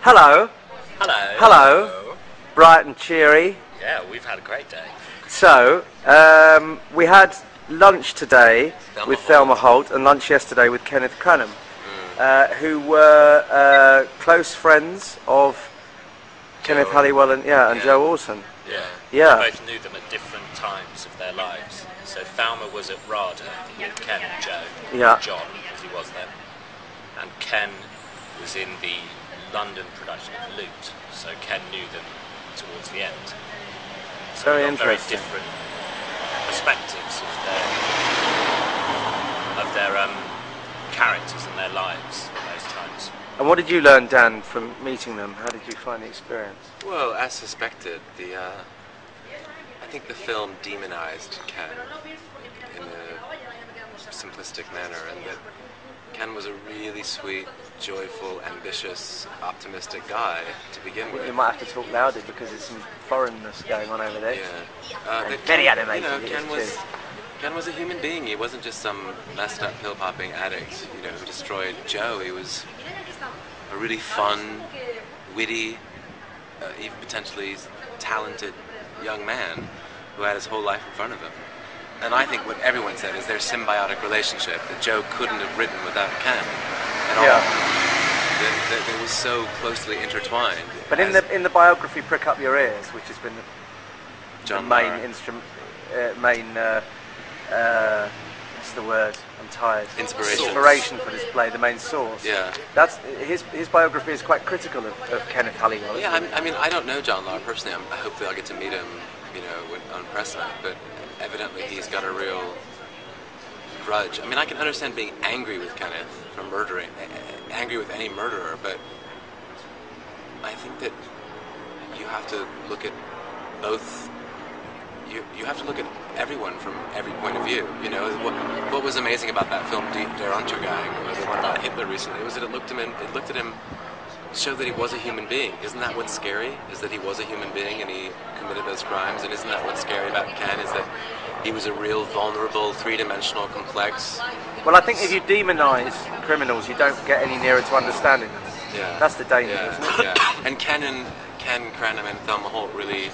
Hello. Hello. Hello. Bright and cheery. Yeah, we've had a great day. So, we had lunch today with Thelma Holt and lunch yesterday with Kenneth Cranham, who were close friends of Kenneth Halliwell and Joe Orton. Yeah. We both knew them at different times of their lives. So Thelma was at RADA with Ken and Joe, John, as he was then, and Ken was in the London production of Loot, so Ken knew them towards the end. So very very interesting. different perspectives of their characters and their lives at those times. And what did you learn, Dan, from meeting them? How did you find the experience? Well, as suspected, I think the film demonized Ken in a simplistic manner, and that Ken was a really sweet, joyful, ambitious, optimistic guy to begin with. You might have to talk louder because there's some foreignness going on over there. Yeah. Very animated. Ken was a human being. He wasn't just some messed up pill-popping addict, who destroyed Joe. He was a really fun, witty, even potentially talented young man who had his whole life in front of him. And I think what everyone said is their symbiotic relationship that Joe couldn't have written without Ken at all. They were so closely intertwined. But in the biography, Prick Up Your Ears, which has been John the main Lahr. What's the word? I'm tired. Inspiration For this play, the main source. Yeah. That's his biography is quite critical of Kenneth Halliwell. Yeah, I mean, I don't know John Lahr personally. I hope that I'll get to meet him, on press night. But evidently, he's got a real grudge. I mean, I can understand being angry with Kenneth for murdering, angry with any murderer, but I think that you have to look at both. You have to look at everyone from every point of view. What was amazing about that film, Der Untergang, or the one about Hitler recently, was that it looked at him, showed that he was a human being. Isn't that what's scary? Is that he was a human being and he committed those crimes? And isn't that what's scary about Ken? Is that he was a real vulnerable, three-dimensional, complex. Well, I think if you demonize criminals, you don't get any nearer to understanding them. Yeah. That's the danger, isn't it? Yeah. And Ken Cranham and Thelma Holt really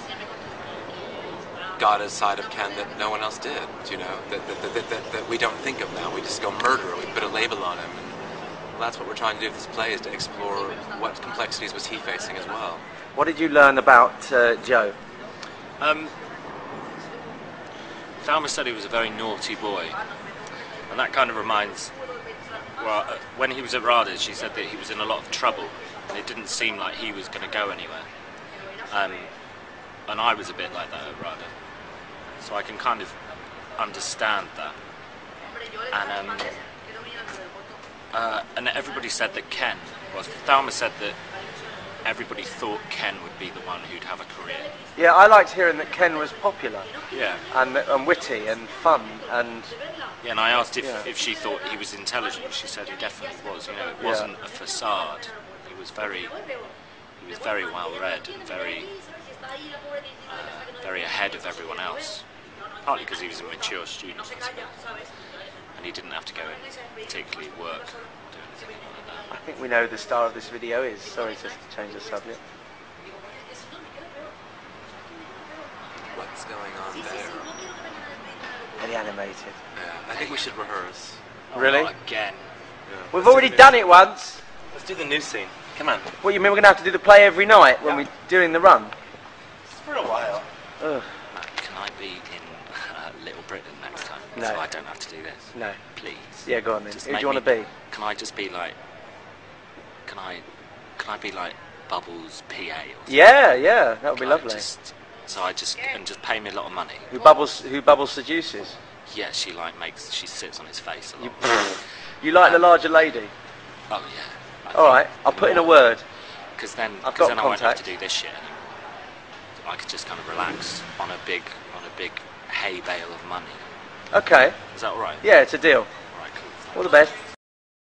got a side of Ken that no one else did, that we don't think of now. We just go murderer, we put a label on him. And that's what we're trying to do with this play, is to explore what complexities was he facing as well. What did you learn about Joe? Thelma said he was a very naughty boy, and that kind of reminds. Well, when he was at RADA, she said that he was in a lot of trouble, and it didn't seem like he was going to go anywhere. And I was a bit like that at RADA, so I can kind of understand that. And everybody said that Thelma said that everybody thought Ken would be the one who'd have a career. Yeah, I liked hearing that Ken was popular. Yeah. And witty and fun and. Yeah, and I asked if she thought he was intelligent. She said he definitely was. It wasn't a facade. He was very well read and very ahead of everyone else. Partly because he was a mature student, I suppose, and he didn't have to go and particularly work or do anything like that. I think we know who the star of this video is. Sorry to change the subject. What's going on there? Very animated. Yeah, I think we should rehearse. Really? Not again. Yeah. We've already done it once. Let's do the new scene. Come on. What, you mean we're going to have to do the play every night when we're doing the run? For a while. Ugh. Can I be in Little Britain next time? No. So I don't have to do this? No. Please. Yeah, go on then. Just Who do make you want to be? Can I just be like... Can I be like Bubbles' PA or something? Yeah, that would be Like, lovely. just pay me a lot of money. Who Bubbles seduces? Yeah, she sits on his face a lot. You like the larger lady? Oh yeah. All right, I'll put in a word. Because then I've got I won't have contact. to do this shit anymore. I could just kind of relax on a big hay bale of money. Okay. Is that all right? Yeah, it's a deal. All right, cool. All the best.